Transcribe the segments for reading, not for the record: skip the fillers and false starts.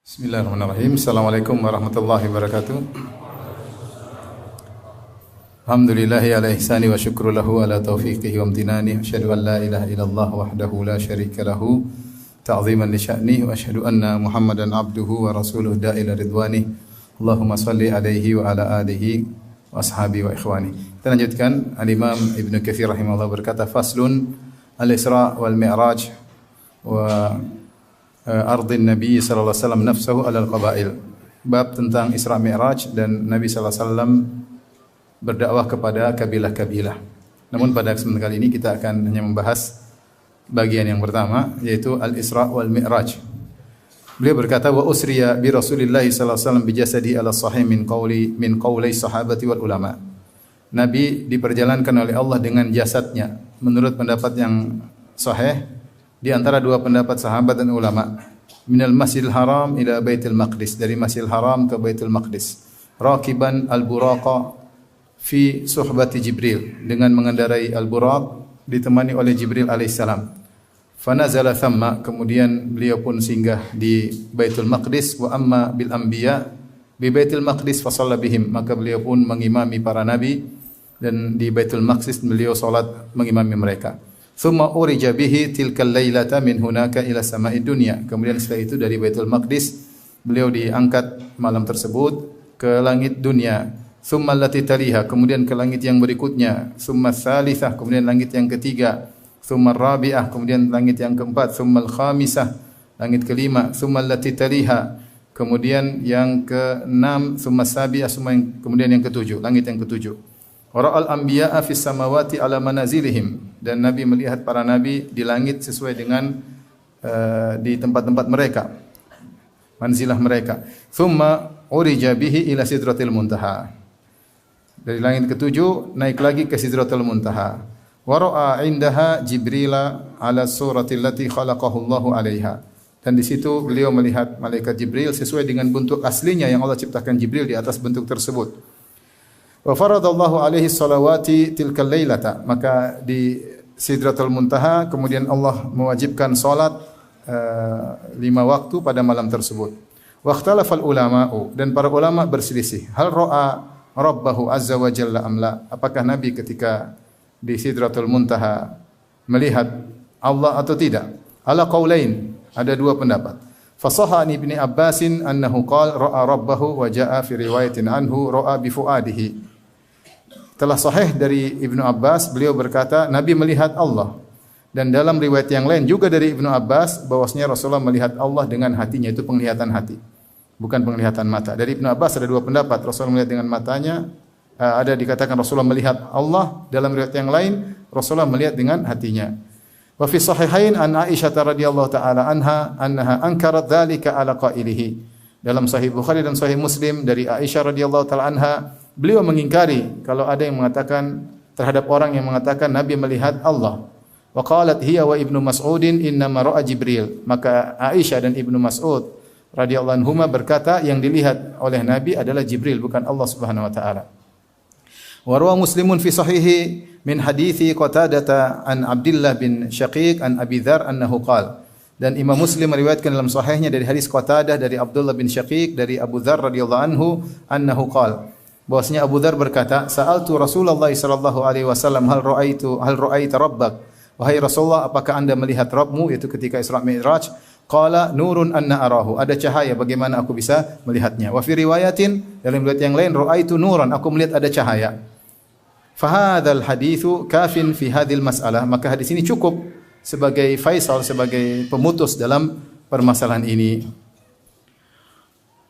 Bismillahirrahmanirrahim. Assalamualaikum warahmatullahi wabarakatuh. Alhamdulillahi ala ihsani wa syukru lahu ala taufiqihi wa amtinani. Asyhadu an la ilaha illallah wahdahu la syarika lahu ta'ziman li sya'ni wa asyhadu anna Muhammadan abduhu wa rasuluhu da'ila ridwani. Allahumma salli alaihi wa ala alihi wa ashabi wa ikhwani. Kita lanjutkan. Al-Imam Ibnu Katsir rahimahullah berkata, faslun al-Isra wal Mi'raj wa ardin Nabi sallallahu alaihi wasallam nafsuhu alal qabail. Bab tentang Isra Mi'raj dan Nabi sallallahu alaihi wasallam berdakwah kepada kabilah-kabilah. Namun pada kesempatan kali ini kita akan hanya membahas bagian yang pertama, yaitu al-Isra wal Mi'raj. Beliau berkata, wa usriya bi Rasulillah sallallahu alaihi wasallam bi jasadi ala sahih min qauli sahabati wal ulama. Nabi diperjalankan oleh Allah dengan jasadnya menurut pendapat yang sahih di antara dua pendapat sahabat dan ulama. Minal Masjidil Haram ila Baitul Maqdis, dari Masjidil Haram ke Baitul Maqdis. Raqiban al-Buraqa fi suhbati Jibril, dengan mengendarai al-Buraq ditemani oleh Jibril alaihissalam. Fanazala thamma, kemudian beliau pun singgah di Baitul Maqdis. Wa amma bil anbiya bi Baitul Maqdis fa shalla bihim, maka beliau pun mengimami para nabi dan di Baitul Maqdis beliau salat mengimami mereka. Thumma urija bihi tilkal lailata min hunaka ila sama'id dunya. Kemudian setelah itu dari Baitul Maqdis beliau diangkat malam tersebut ke langit dunia. Thumma allati taliha, kemudian ke langit yang berikutnya. Thumma tsalitsah, kemudian langit yang ketiga. Thumma rabi'ah, kemudian langit yang keempat. Thumma al-khamisah, langit kelima. Thumma allati taliha, kemudian yang keenam. Thumma sabi'ah, kemudian yang ketujuh, langit yang ketujuh. Wara'al anbiya'a fis samawati ala manazilihim, dan Nabi melihat para nabi di langit sesuai dengan di tempat-tempat mereka, manzilah mereka. Thumma urija bihi ila sidratil muntaha, dari langit ketujuh naik lagi ke sidratul muntaha. Wara'a indaha Jibrila ala suratil lati khalaqahu Allahu 'alaiha, dan di situ beliau melihat malaikat Jibril sesuai dengan bentuk aslinya yang Allah ciptakan Jibril di atas bentuk tersebut. Wa faradallahu alaihi salawati tilkal lailata, maka di Sidratul Muntaha kemudian Allah mewajibkan salat 5 waktu pada malam tersebut. Wa ikhtalafal ulama'u, dan para ulama berselisih, hal ra'a rabbahu azza wa jalla amla, apakah Nabi ketika di Sidratul Muntaha melihat Allah atau tidak? Ala qaulain, ada dua pendapat. Fasahha Ibnu Abbasin annahu qala ra'a rabbahu wa jaa'a fi riwayatin anhu ra'a bi fuadihi. Telah sahih dari Ibnu Abbas, beliau berkata Nabi melihat Allah, dan dalam riwayat yang lain juga dari Ibnu Abbas bahwasanya Rasulullah melihat Allah dengan hatinya, itu penglihatan hati, bukan penglihatan mata. Dari Ibnu Abbas ada dua pendapat, Rasulullah melihat dengan matanya, ada dikatakan Rasulullah melihat Allah, dalam riwayat yang lain Rasulullah melihat dengan hatinya. Wa fi sahihain an Aisyah radhiyallahu taala anha annaha ankarat dzalika ala qailihi. Dalam Sahih Bukhari dan Sahih Muslim dari Aisyah radhiyallahu taala anha, beliau mengingkari kalau ada yang mengatakan terhadap orang yang mengatakan Nabi melihat Allah. Wa qalat hiya wa Ibnu Mas'udin innama ra'a Jibril. Maka Aisyah dan Ibnu Mas'ud radhiyallahu anhuma berkata yang dilihat oleh Nabi adalah Jibril, bukan Allah Subhanahu wa taala. Wa rawa Muslimun fi sahihi min hadithi Qatadah an Abdullah bin Syaqiq an Abi Dzar annahu qala. Dan Imam Muslim meriwayatkan dalam sahihnya dari hadis Qatadah dari Abdullah bin Syaqiq dari Abu Dzar radhiyallahu anhu annahu qala, bahwasanya Abu Dzar berkata, sa'altu Rasulullah sallallahu alaihi wasallam hal ra'aita rabbak, wahai Rasulullah apakah Anda melihat Rabbmu, yaitu ketika Isra Mi'raj? Qala nurun anna arahu, ada cahaya bagaimana aku bisa melihatnya. Wa fi riwayatin, dalam riwayat yang lain, ra'aitu nuran, aku melihat ada cahaya. Fa hadzal haditsu kafin fi hadhil mas'alah, maka hadis ini cukup sebagai faisal, sebagai pemutus dalam permasalahan ini.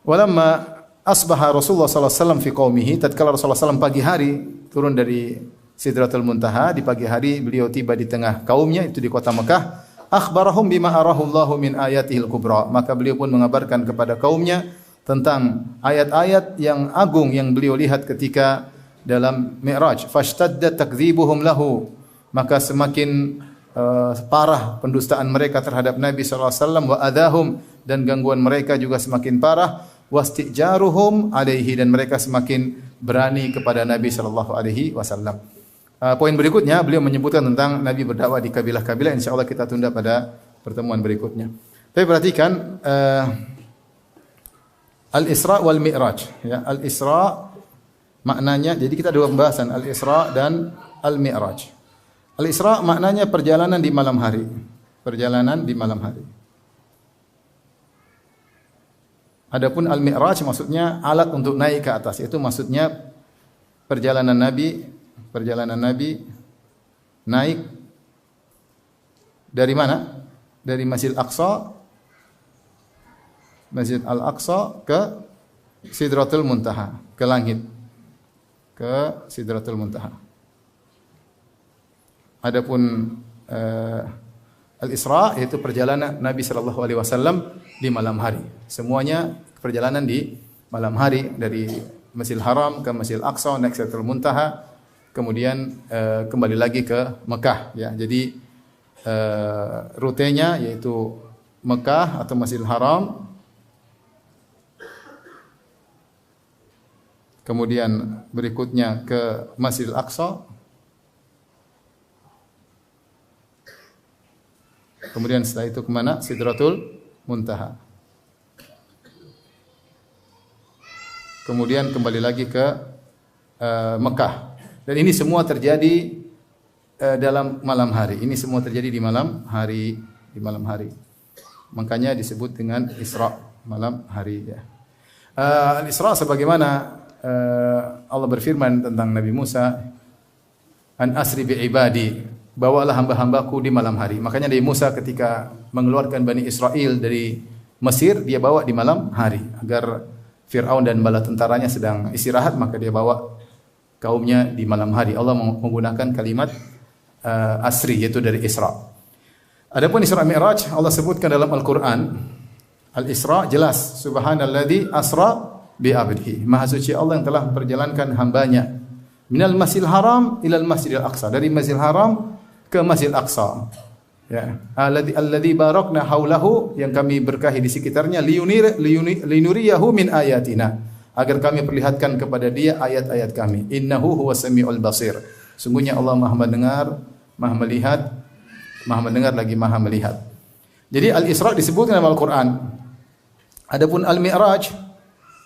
Walamma asbaha Rasulullah sallallahu alaihi wasallam fi qaumihi, tatkala Rasulullah sallallahu pagi hari turun dari Sidratul Muntaha, di pagi hari beliau tiba di tengah kaumnya, itu di kota Mekah. Akhbarahum bima arahu Allahu min ayatihil kubra, maka beliau pun mengabarkan kepada kaumnya tentang ayat-ayat yang agung yang beliau lihat ketika dalam Mi'raj. Fashtadda takdzibuhum lahu, maka semakin parah pendustaan mereka terhadap Nabi sallallahu alaihi wasallam, wa adahum, dan gangguan mereka juga semakin parah, wastijaruhum alaihi, dan mereka semakin berani kepada Nabi sallallahu alaihi wasallam. Poin berikutnya beliau menyebutkan tentang Nabi berdakwah di kabilah-kabilah, insyaallah kita tunda pada pertemuan berikutnya. Tapi perhatikan Al-Isra wal Mi'raj. Ya, Al-Isra maknanya, jadi kita ada dua pembahasan, Al-Isra dan Al-Mi'raj. Al-Isra maknanya perjalanan di malam hari. Perjalanan di malam hari. Adapun Al-Mi'raj maksudnya alat untuk naik ke atas. Itu maksudnya perjalanan Nabi naik dari mana? Dari Masjid Al-Aqsa ke Sidratul Muntaha, ke langit. Ke Sidratul Muntaha. Adapun Al-Isra yaitu perjalanan Nabi sallallahu alaihi wasallam di malam hari. Semuanya perjalanan di malam hari dari Masjidil Haram ke Masjidil Aqsa naik Sidratul Muntaha, kemudian kembali lagi ke Mekah ya. Jadi rutenya yaitu Mekah atau Masjidil Haram, kemudian berikutnya ke Masjidil Aqsa, kemudian setelah itu kemana? Sidratul Muntaha. Kemudian kembali lagi ke Mekah. Dan ini semua terjadi dalam malam hari. Ini semua terjadi di malam hari. Makanya disebut dengan Isra, malam hari. Ya. Al-Isra sebagaimana Allah berfirman tentang Nabi Musa, An asri bi ibadi, bawalah hamba-hambaku di malam hari. Makanya Nabi Musa ketika mengeluarkan Bani Israel dari Mesir, dia bawa di malam hari agar Fir'aun dan bala tentaranya sedang istirahat, maka dia bawa kaumnya di malam hari. Allah menggunakan kalimat asri, yaitu dari Isra. Adapun Isra Mi'raj Allah sebutkan dalam Al-Quran. Al-Isra jelas, subhanalladzi asra bi abdihi. Maha suci Allah yang telah memperjalankan hambanya minal Masjidil Haram ilal Masjidil Aqsa, dari Masjidil Haram ke Masjidil Aqsa. Ya, alladzi barakna haulahu, yang kami berkahi di sekitarnya, linuriyahu min ayatina, agar kami perlihatkan kepada dia ayat-ayat kami. Innahu huwas samiul basir. Sungguhnya Allah Maha mendengar, Maha melihat, Maha mendengar lagi Maha melihat. Jadi Al-Isra disebutkan dalam Al-Qur'an. Adapun Al-Mi'raj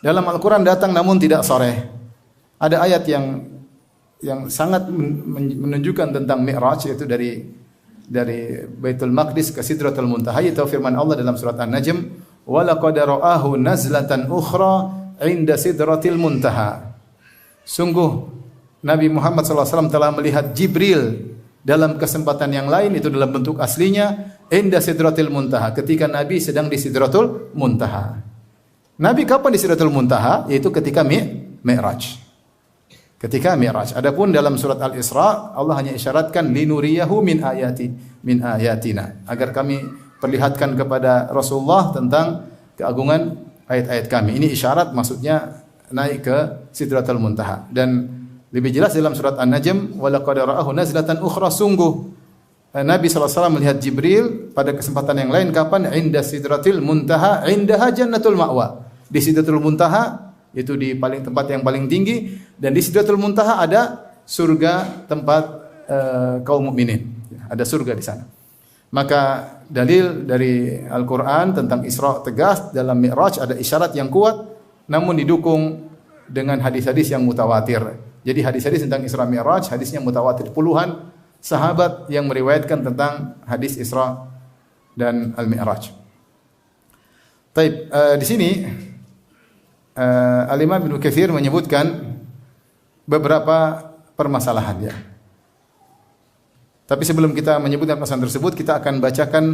dalam Al-Qur'an datang namun tidak sharih. Ada ayat yang sangat menunjukkan tentang Mi'raj, yaitu dari Baitul Maqdis ke Sidratul Muntaha, itu firman Allah dalam surat An-Najm, wa laqad ra'ahu nazlatan ukhra 'inda Sidratil Muntaha. Sungguh Nabi Muhammad SAW telah melihat Jibril dalam kesempatan yang lain, itu dalam bentuk aslinya, 'inda Sidratil Muntaha, ketika Nabi sedang di Sidratul Muntaha. Nabi kapan di Sidratul Muntaha? Yaitu ketika Mi'raj. Ketika Mi'raj. Adapun dalam surat Al-Isra Allah hanya isyaratkan linuriyahu min ayatina, agar kami perlihatkan kepada Rasulullah tentang keagungan ayat-ayat kami. Ini isyarat, maksudnya naik ke Sidratul Muntaha. Dan lebih jelas dalam surat An-Najm, wa laqad ra'ahu nazlatan ukhra, sungguh Nabi SAW melihat Jibril pada kesempatan yang lain, kapan? Inda Sidratil Muntaha, indaha jannatul ma'wa. Di Sidratul Muntaha, itu di tempat yang paling tinggi, dan di Sidratul Muntaha ada surga tempat kaum mukminin. Ada surga di sana. Maka dalil dari Al-Qur'an tentang Isra tegas, dalam Mi'raj ada isyarat yang kuat, namun didukung dengan hadis-hadis yang mutawatir. Jadi hadis-hadis tentang Isra Mi'raj, hadisnya mutawatir, puluhan sahabat yang meriwayatkan tentang hadis Isra dan Al-Mi'raj. Taib, di sini Al-Imam Ibnu Katsir menyebutkan beberapa permasalahan ya. Tapi sebelum kita menyebutkan permasalahan tersebut, kita akan bacakan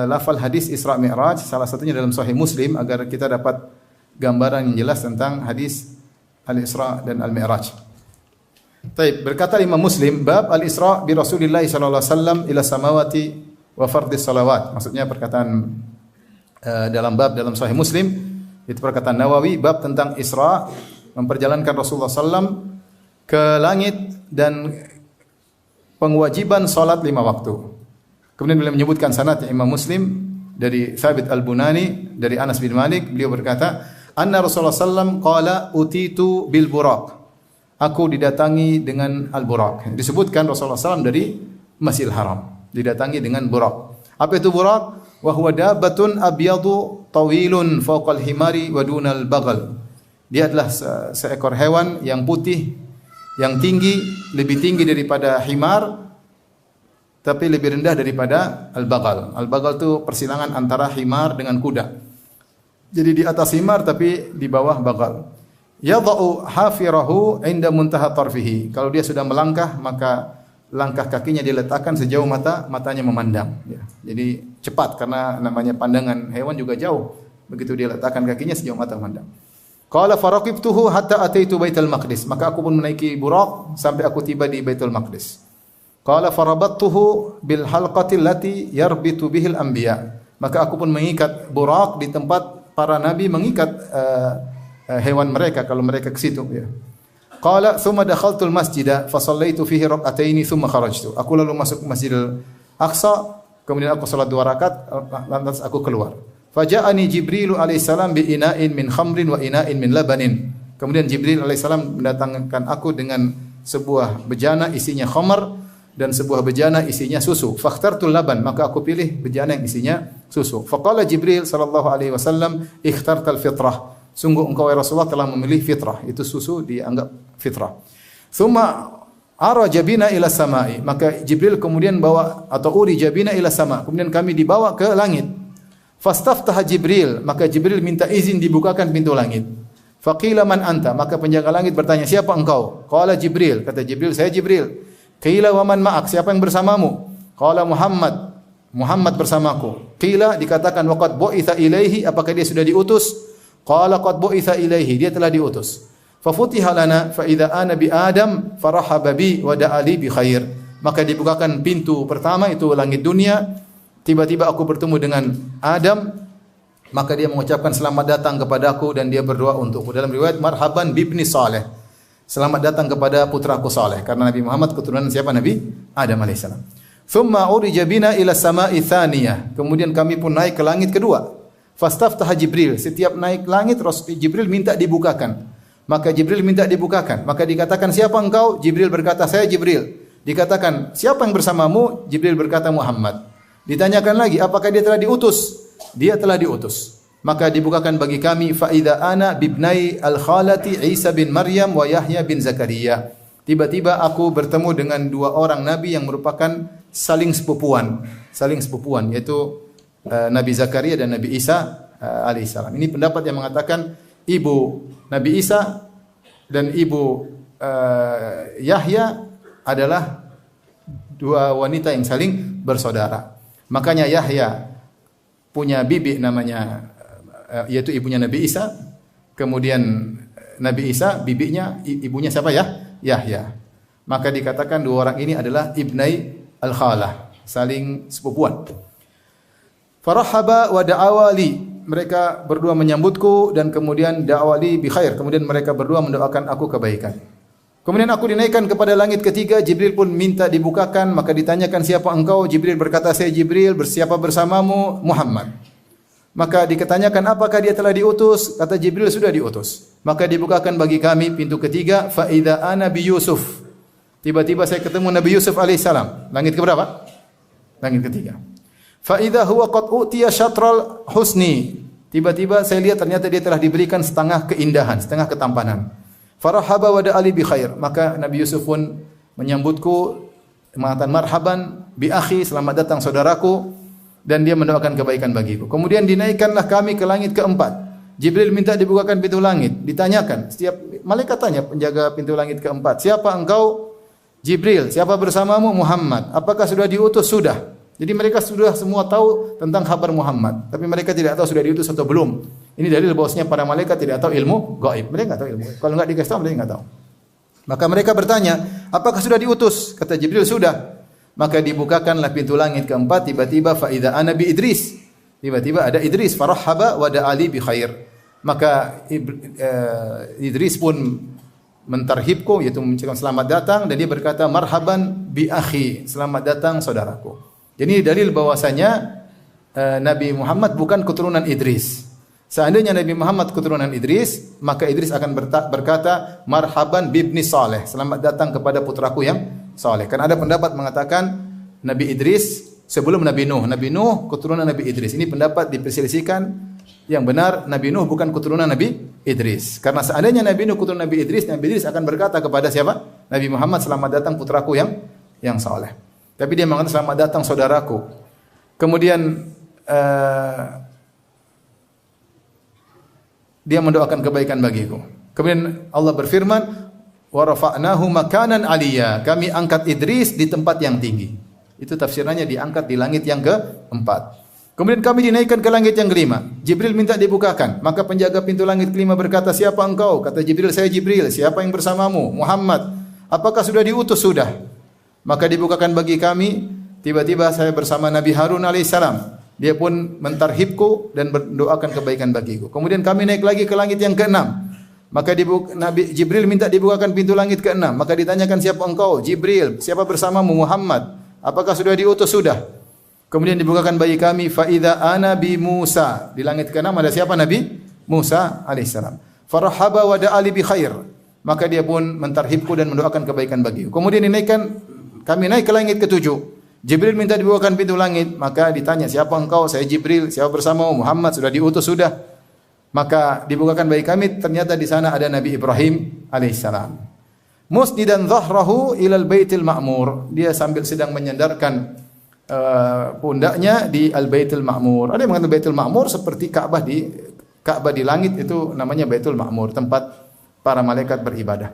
lafal hadis Isra Mi'raj, salah satunya dalam Sahih Muslim, agar kita dapat gambaran yang jelas tentang hadis Al-Isra dan Al-Mi'raj. Taib, berkata Imam Muslim, bab Al-Isra bi Rasulillah sallallahu alaihi wasallam ila samawati wa fardhis salawat. Maksudnya perkataan dalam bab Sahih Muslim, itu perkataan Nawawi, bab tentang Isra, memperjalankan Rasulullah SAW ke langit dan pengwajiban salat 5 waktu. Kemudian beliau menyebutkan sanad Imam Muslim dari Thabit Al-Bunani dari Anas bin Malik, beliau berkata, anna Rasulullah SAW qala utitu bil buraq. Aku didatangi dengan al-buraq. Disebutkan Rasulullah SAW dari Masjidil Haram, didatangi dengan buraq. Apa itu buraq? wa huwa dabbatun abyadu tawilun fawqal himari wa dunal bagal. Dia adalah seekor hewan yang putih, yang tinggi, lebih tinggi daripada himar, tapi lebih rendah daripada al-bagal. Al-bagal itu persilangan antara himar dengan kuda. Jadi di atas himar tapi di bawah bagal. Yadha'u hafirahu 'inda muntaha tarfihi. Kalau dia sudah melangkah, maka langkah kakinya diletakkan sejauh matanya memandang. Ya. Jadi cepat karena namanya pandangan hewan juga jauh. Begitu dia letakkan kakinya sejauh mata memandang. Qala faraqibtuhu hatta ataitu Baitul Maqdis. Maka aku pun menaiki burak sampai aku tiba di Baitul Maqdis. Qala farabattuhu bil halqati allati yarbitu bihil anbiya. Maka aku pun mengikat burak di tempat para nabi mengikat hewan mereka kalau mereka ke situ ya. Qala thumma dakhaltul masjida fa shallaitu fihi rak'ataini thumma kharajtu. Aku lalu masuk Masjidil Aqsa, kemudian aku salat 2 rakaat lantas aku keluar. Faja'ani Jibril alaihissalam bi ina'in min khamrin wa ina'in min labanin. Kemudian Jibril alaihissalam mendatangkan aku dengan sebuah bejana isinya khamar dan sebuah bejana isinya susu. Fakhtartul laban, maka aku pilih bejana yang isinya susu. Faqala Jibril sallallahu alaihi wasallam, ikhtartal fitrah. Sungguh engkau ya Rasulullah telah memilih fitrah. Itu susu dianggap fitrah. Thumma ara jabina ila samai. Maka Jibril kemudian bawa atau uri jabina ila sama. Kemudian kami dibawa ke langit. Fastaftaha Jibril, maka Jibril minta izin dibukakan pintu langit. Faqila man anta, maka penjaga langit bertanya, siapa engkau? Qala Jibril, kata Jibril, saya Jibril. Qila wa man ma'ak, siapa yang bersamamu? Qala Muhammad, Muhammad bersamaku. Qila, dikatakan waqad bu'itha ilaihi, apakah dia sudah diutus? Qala qad bu'itha ilaihi, dia telah diutus. Fafutiha lana fa idza ana bi Adam farahaba bi wa da'ali bi khair. Maka dibukakan pintu pertama itu langit dunia. Tiba-tiba aku bertemu dengan Adam, maka dia mengucapkan selamat datang kepadaku dan dia berdoa untukku. Dalam riwayat marhaban bibni Saleh. Selamat datang kepada putraku Saleh, karena Nabi Muhammad keturunan siapa? Nabi Adam alaihissalam. Thumma urija bina ila sama'i thaniyah. Kemudian kami pun naik ke langit kedua. Fastaftaha Jibril. Setiap naik langit Jibril minta dibukakan. Maka Jibril minta dibukakan. Maka dikatakan, siapa engkau? Jibril berkata, saya Jibril. Dikatakan, siapa yang bersamamu? Jibril berkata, Muhammad. Ditanyakan lagi, apakah dia telah diutus? Dia telah diutus. Maka dibukakan bagi kami, fa idza ana bibnai al-khalati Isa bin Maryam wa Yahya bin Zakaria. Tiba-tiba aku bertemu dengan 2 orang nabi yang merupakan saling sepupuan, yaitu Nabi Zakaria dan Nabi Isa alaihissalam. Ini pendapat yang mengatakan ibu Nabi Isa dan ibu Yahya adalah 2 wanita yang saling bersaudara. Makanya Yahya punya bibi namanya yaitu ibunya Nabi Isa. Kemudian Nabi Isa bibinya ibunya siapa ya? Yahya. Maka dikatakan 2 orang ini adalah ibnai al-khalah, saling sepupuan. Farahaba wa da'awali. Mereka berdua menyambutku dan kemudian da'awali bi khair. Kemudian mereka berdua mendoakan aku kebaikan. Kemudian aku dinaikkan kepada langit ketiga, Jibril pun minta dibukakan, maka ditanyakan siapa engkau? Jibril berkata, saya Jibril, siapa bersamamu? Muhammad. Maka diketanyakan apakah dia telah diutus? Kata Jibril sudah diutus. Maka dibukakan bagi kami pintu ketiga, fa idza ana bi Yusuf. Tiba-tiba saya ketemu Nabi Yusuf alaihissalam. Langit keberapa? Langit ketiga. Fa idza huwa qad utiya syatral husni. Tiba-tiba saya lihat ternyata dia telah diberikan setengah keindahan, setengah ketampanan. Farahaba wa da'ali bi khair. Maka Nabi Yusuf pun menyambutku mengatakan marhaban bi akhi, selamat datang saudaraku, dan dia mendoakan kebaikan bagiku. Kemudian dinaikkanlah kami ke langit keempat. Jibril minta dibukakan pintu langit. Ditanyakan, setiap malaikat tanya penjaga pintu langit keempat, siapa engkau? Jibril. Siapa bersamamu? Muhammad. Apakah sudah diutus? Sudah. Jadi mereka sudah semua tahu tentang kabar Muhammad, tapi mereka tidak tahu sudah diutus atau belum. Ini dalil bahwasanya para malaikat tidak tahu ilmu gaib. Mereka tidak tahu ilmu. Kalau enggak dikasih tahu, mereka enggak tahu. Maka mereka bertanya, apakah sudah diutus? Kata Jibril, sudah. Maka dibukakanlah pintu langit keempat. Tiba-tiba fa idza ana bi Idris. Tiba-tiba ada Idris. Farahaba wa da'ali bi khair. Maka Idris pun mentarhibku, yaitu mengucapkan selamat datang, dan dia berkata marhaban bi akhi, selamat datang saudaraku. Jadi dalil bahwasanya Nabi Muhammad bukan keturunan Idris. Seandainya Nabi Muhammad keturunan Idris, maka Idris akan berkata marhaban bibni Saleh, selamat datang kepada putraku yang saleh. Kan ada pendapat mengatakan Nabi Idris sebelum Nabi Nuh. Nabi Nuh keturunan Nabi Idris. Ini pendapat diperselisihkan. Yang benar Nabi Nuh bukan keturunan Nabi Idris. Karena seandainya Nabi Nuh keturunan Nabi Idris akan berkata kepada siapa? Nabi Muhammad, selamat datang putraku yang saleh. Tapi dia mengatakan selamat datang saudaraku. Kemudian dia mendoakan kebaikan bagiku. Kemudian Allah berfirman, wa rafa'nahu makanan aliyya. Kami angkat Idris di tempat yang tinggi. Itu tafsirannya, diangkat di langit yang keempat. Kemudian kami dinaikkan ke langit yang kelima. Jibril minta dibukakan. Maka penjaga pintu langit kelima berkata, siapa engkau? Kata Jibril, saya Jibril. Siapa yang bersamamu? Muhammad. Apakah sudah diutus? Sudah. Maka dibukakan bagi kami. Tiba-tiba saya bersama Nabi Harun alaihissalam. Dia pun mentarhibku dan mendoakan kebaikan bagiku. Kemudian kami naik lagi ke langit yang keenam. Maka Nabi Jibril minta dibukakan pintu langit keenam. Maka ditanyakan, siapa engkau? Jibril. Siapa bersamamu? Muhammad. Apakah sudah diutus? Sudah. Kemudian dibukakan bagi kami, faida ana bi Musa. Di langit ke-6 ada siapa? Nabi Musa alaihissalam. Farahaba wa da'ali bi khair. Maka dia pun mentarhibku dan mendoakan kebaikan bagiku. Kemudian kami naik ke langit ke-7. Jibril minta dibukakan pintu langit. Maka ditanya, siapa engkau? Saya Jibril. Siapa bersamamu? Muhammad. Sudah diutus? Sudah. Maka dibukakan bagi kami. Ternyata di sana ada Nabi Ibrahim alaihissalam. Musnidan dhahrahu ilal baitil ma'mur. Dia sambil sedang menyandarkan pundaknya di Al-Baitul Ma'mur. Ada yang mengatakan Baitul Ma'mur seperti Ka'bah di langit, itu namanya Baitul Ma'mur, tempat para malaikat beribadah.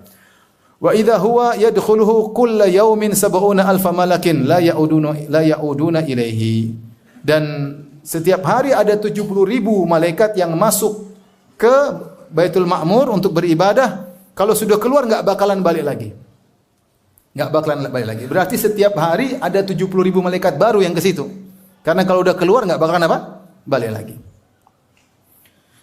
Wa idza huwa yadkhuluhu kulla yaumin 70,000 malakin la yauduna ilaihi. Dan setiap hari ada 70,000 malaikat yang masuk ke Baitul Ma'mur untuk beribadah. Kalau sudah keluar enggak bakalan balik lagi. Enggak bakalan balik lagi. Berarti setiap hari ada 70,000 malaikat baru yang ke situ. Karena kalau udah keluar enggak bakalan apa? Balik lagi.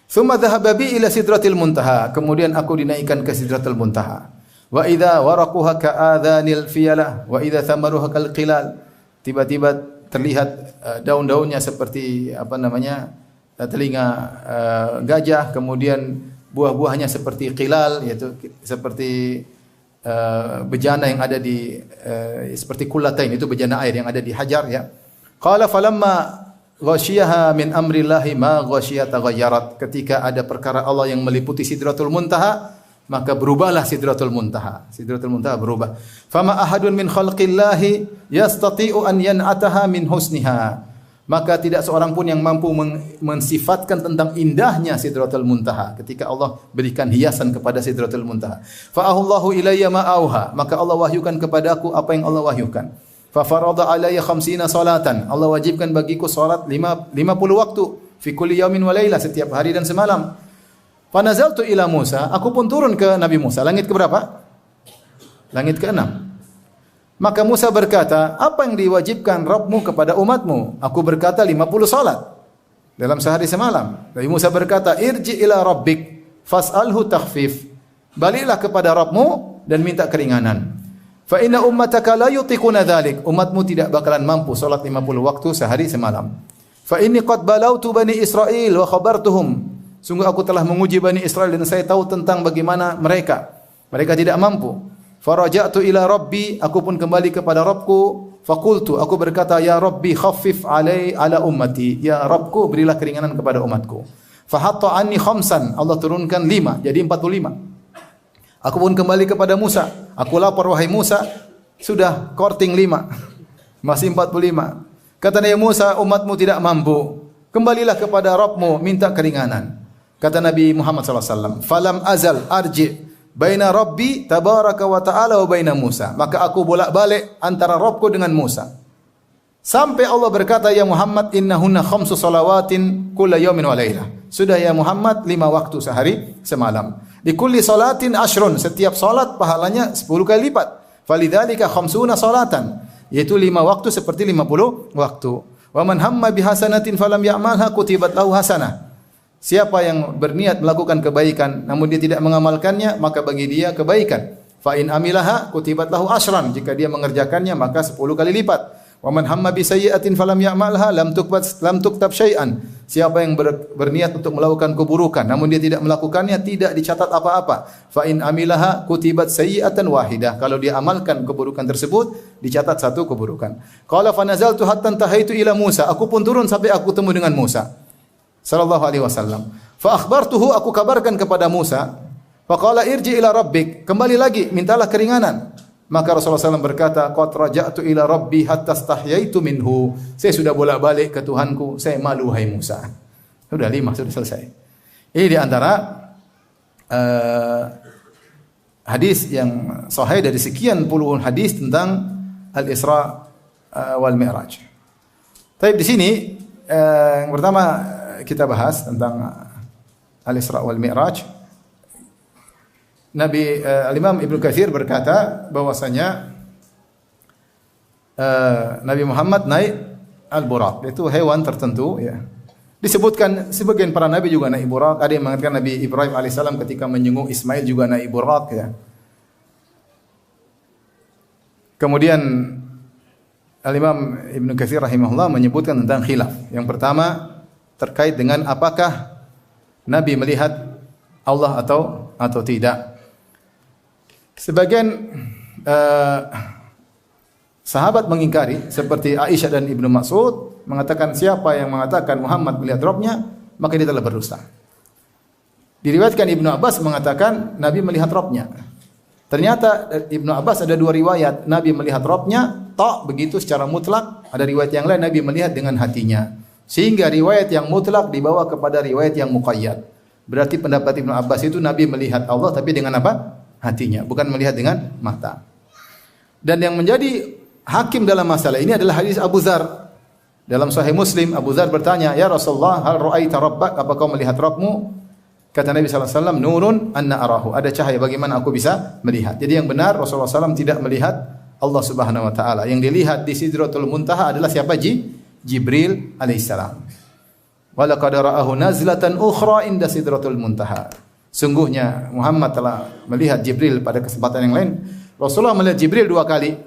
Tsumma dhahaba bi ila sidratil muntaha. Kemudian aku dinaikkan ke sidratul muntaha. Wa idza waraquha ka'adhanil fiyalah wa idza thamaruha kal qilal. Tiba-tiba terlihat daun-daunnya seperti telinga gajah, kemudian buah-buahnya seperti qilal, yaitu seperti bejana yang ada di seperti kullatain, itu bejana air yang ada di hajar ya. Qala falamma ghasyiyaha min amrillahi ma ghasyiyat taghayyarat. Ketika ada perkara Allah yang meliputi Sidratul Muntaha, maka berubahlah Sidratul Muntaha. Sidratul Muntaha berubah. Fama ahadun min khalqillahi yastati'u an yan'ataha min husniha. Maka tidak seorang pun yang mampu mensifatkan tentang indahnya Sidratul Muntaha ketika Allah berikan hiasan kepada Sidratul Muntaha. Fa'ahallahu ilayya ma auha. Maka Allah wahyukan kepadaku apa yang Allah wahyukan. Fa farada alayya 50 salatan. Allah wajibkan bagiku salat 50 waktu fi kulli yaumin wa lailah, setiap hari dan semalam. Fa nazaltu ila Musa, aku pun turun ke Nabi Musa. Langit ke berapa? Langit ke-6. Maka Musa berkata, apa yang diwajibkan Rabbmu kepada umatmu? Aku berkata 50 salat dalam sehari semalam. Nabi Musa berkata, irji ila rabbik fas'alhu takhfif. Baliklah kepada Rabbmu dan minta keringanan. Fa inna ummataka la yutiquna dzalik. Umatmu tidak bakalan mampu salat 50 waktu sehari semalam. Fa inni qad balautu bani Israil wa khabartuhum. Sungguh aku telah menguji Bani Israel dan saya tahu tentang bagaimana mereka. Mereka tidak mampu. Faraja'tu ila Rabbi, aku pun kembali kepada Rabbku. Faqultu, aku berkata, ya Rabbi khaffif ala ummati. Ya Rabbku, berilah keringanan kepada umatku. Fahatta anni khamsan, Allah turunkan 5, jadi 45. Aku pun kembali kepada Musa. Aku lapor, wahai Musa, sudah korting 5. Masih 45. Kata Nabi Musa, umatmu tidak mampu. Kembalilah kepada Rabbmu, minta keringanan. Kata Nabi Muhammad SAW, falam azal arji' baina Rabbi tabaraka wa ta'ala wa baina Musa. Maka aku bolak-balik antara Rabbku dengan Musa. Sampai Allah berkata, ya Muhammad, innahunna khamsu salawatin kulla yawmin wa laylah. Sudah ya Muhammad, 5 waktu sehari semalam. Di kulli salatin ashrun, setiap salat pahalanya 10 kali lipat. Falidzalika khamsuna salatan, yaitu 5 waktu seperti 50 waktu. Wa man hamma bihasanatin falam ya'malha kutibat lahu hasanah. Siapa yang berniat melakukan kebaikan namun dia tidak mengamalkannya, maka bagi dia kebaikan. Fa in amilaha kutibat lahu asyran. Jika dia mengerjakannya maka 10 kali lipat. Wa man hamma bi sayyi'atin falam ya'malha lam tuktab syai'an. Siapa yang berniat untuk melakukan keburukan namun dia tidak melakukannya, tidak dicatat apa-apa. Fa in amilaha kutibat sayyi'atan wahidah. Kalau dia amalkan keburukan tersebut, dicatat satu keburukan. Qala fa nazaltu hatta tahaitu ila Musa. Aku pun turun sampai aku temu dengan Musa sallallahu alaihi wasallam. Fa akhbartuhu, aku kabarkan kepada Musa. Fa qala irji ila rabbik. Kembali lagi, mintalah keringanan. Maka Rasulullah SAW berkata, qad raja'tu ila rabbi hatta stahyaitu minhu. Saya sudah bolak-balik ke Tuhanku, saya malu wahai Musa. Sudah 5, sudah selesai. Ini di antara hadis yang sahih dari sekian puluhan hadis tentang Al-Isra wal Mi'raj. Tapi di sini yang pertama kita bahas tentang Al-Isra wal Mi'raj. Al-Imam Ibnu Katsir berkata bahwasanya Nabi Muhammad naik Al-Buraq, itu hewan tertentu ya. Disebutkan sebagian para nabi juga naik Buraq, ada yang mengatakan Nabi Ibrahim alaihissalam ketika menjenguk Ismail juga naik Buraq ya. Kemudian Al-Imam Ibnu Katsir rahimahullah menyebutkan tentang khilaf. Yang pertama terkait dengan apakah Nabi melihat Allah atau tidak. Sebagian sahabat mengingkari seperti Aisyah dan Ibnu Mas'ud mengatakan siapa yang mengatakan Muhammad melihat Rabbnya maka dia telah berdusta. Diriwayatkan Ibnu Abbas mengatakan Nabi melihat Rabbnya. Ternyata Ibnu Abbas ada dua riwayat, Nabi melihat Rabbnya tak begitu secara mutlak, ada riwayat yang lain Nabi melihat dengan hatinya. Sehingga riwayat yang mutlak dibawa kepada riwayat yang muqayyad. Berarti pendapat Ibnu Abbas itu Nabi melihat Allah tapi dengan apa? Hatinya, bukan melihat dengan mata. Dan yang menjadi hakim dalam masalah ini adalah hadis Abu Dzar. Dalam Sahih Muslim, Abu Dzar bertanya, "Ya Rasulullah, hal ra'aita rabbak? Apa kau melihat Rabbmu?" Kata Nabi sallallahu alaihi wasallam, "Nurun anna arahu." Ada cahaya, bagaimana aku bisa melihat? Jadi yang benar Rasulullah SAW tidak melihat Allah Subhanahu wa taala. Yang dilihat di Sidratul Muntaha adalah siapa? Jibril alaihissalam. Wa laqad ra'ahu nazlatan ukhra inda Sidratul Muntaha. Sungguhnya Muhammad telah melihat Jibril pada kesempatan yang lain. Rasulullah melihat Jibril dua kali.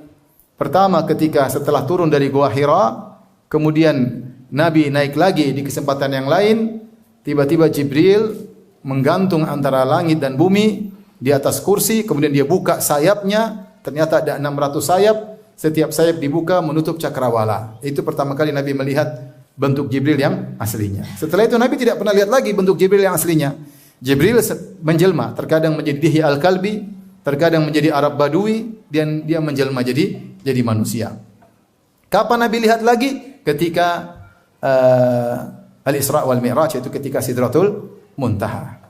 Pertama ketika setelah turun dari Gua Hira, kemudian Nabi naik lagi di kesempatan yang lain, tiba-tiba Jibril menggantung antara langit dan bumi di atas kursi, kemudian dia buka sayapnya, ternyata ada 600 sayap, setiap sayap dibuka menutup cakrawala. Itu pertama kali Nabi melihat bentuk Jibril yang aslinya. Setelah itu Nabi tidak pernah lihat lagi bentuk Jibril yang aslinya. Jibril menjelma, terkadang menjadi Dihya al-Kalbi, terkadang menjadi Arab Badui, dan dia menjelma jadi manusia. Kapan Nabi lihat lagi? Ketika Al-Isra wal Mi'raj, yaitu ketika Sidratul Muntaha.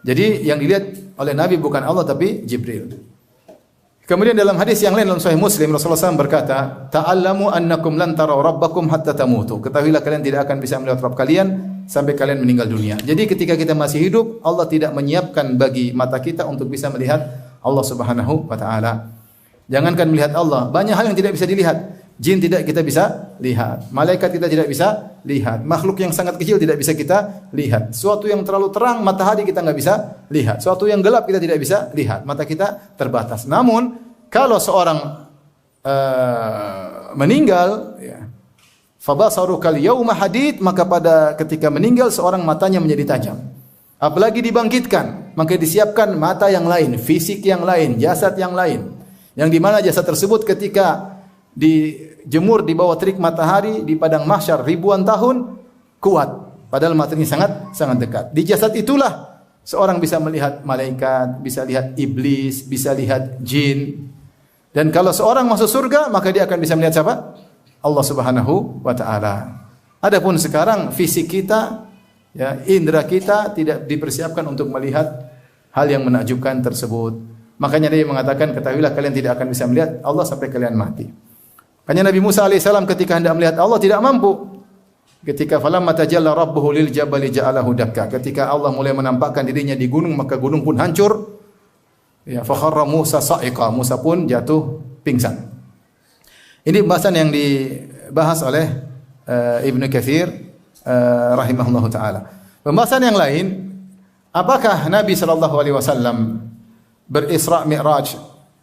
Jadi yang dilihat oleh Nabi bukan Allah tapi Jibril. Kemudian dalam hadis yang lain dalam Sahih Muslim Rasulullah SAW berkata, "Ta'allamu annakum lan taraw rabbakum hatta tamutu." Ketahuilah kalian tidak akan bisa melihat Rabb kalian sampai kalian meninggal dunia. Jadi ketika kita masih hidup, Allah tidak menyiapkan bagi mata kita untuk bisa melihat Allah Subhanahu wa taala. Jangankan melihat Allah, banyak hal yang tidak bisa dilihat. Jin tidak kita bisa lihat, malaikat kita tidak bisa lihat, makhluk yang sangat kecil tidak bisa kita lihat. Suatu yang terlalu terang, matahari kita nggak bisa lihat. Suatu yang gelap kita tidak bisa lihat, mata kita terbatas. Namun kalau seorang meninggal, ya, fabasarukal yauma hadid, maka pada ketika meninggal seorang matanya menjadi tajam. Apalagi dibangkitkan, maka disiapkan mata yang lain, fisik yang lain, jasad yang lain. Yang dimana jasad tersebut ketika dijemur di bawah terik matahari di padang mahsyar ribuan tahun kuat, padahal materinya sangat dekat. Di jasad itulah seorang bisa melihat malaikat, bisa lihat iblis, bisa lihat jin. Dan kalau seorang masuk surga, maka dia akan bisa melihat siapa? Allah Subhanahu wa taala. Adapun sekarang fisik kita, ya, indera kita tidak dipersiapkan untuk melihat hal yang menakjubkan tersebut. Makanya dia mengatakan, ketahuilah kalian tidak akan bisa melihat Allah sampai kalian mati. Hanya Nabi Musa alaihissalam ketika hendak melihat Allah tidak mampu. Ketika falamma tajalla rabbuhu lil jabali ja'alahu dakka. Ketika Allah mulai menampakkan dirinya di gunung, maka gunung pun hancur. Ya, fa kharra Musa sa'iqa. Musa pun jatuh pingsan. Ini pembahasan yang dibahas oleh Ibnu Katsir rahimahullahu taala. Pembahasan yang lain, apakah Nabi sallallahu alaihi wasallam berisra mi'raj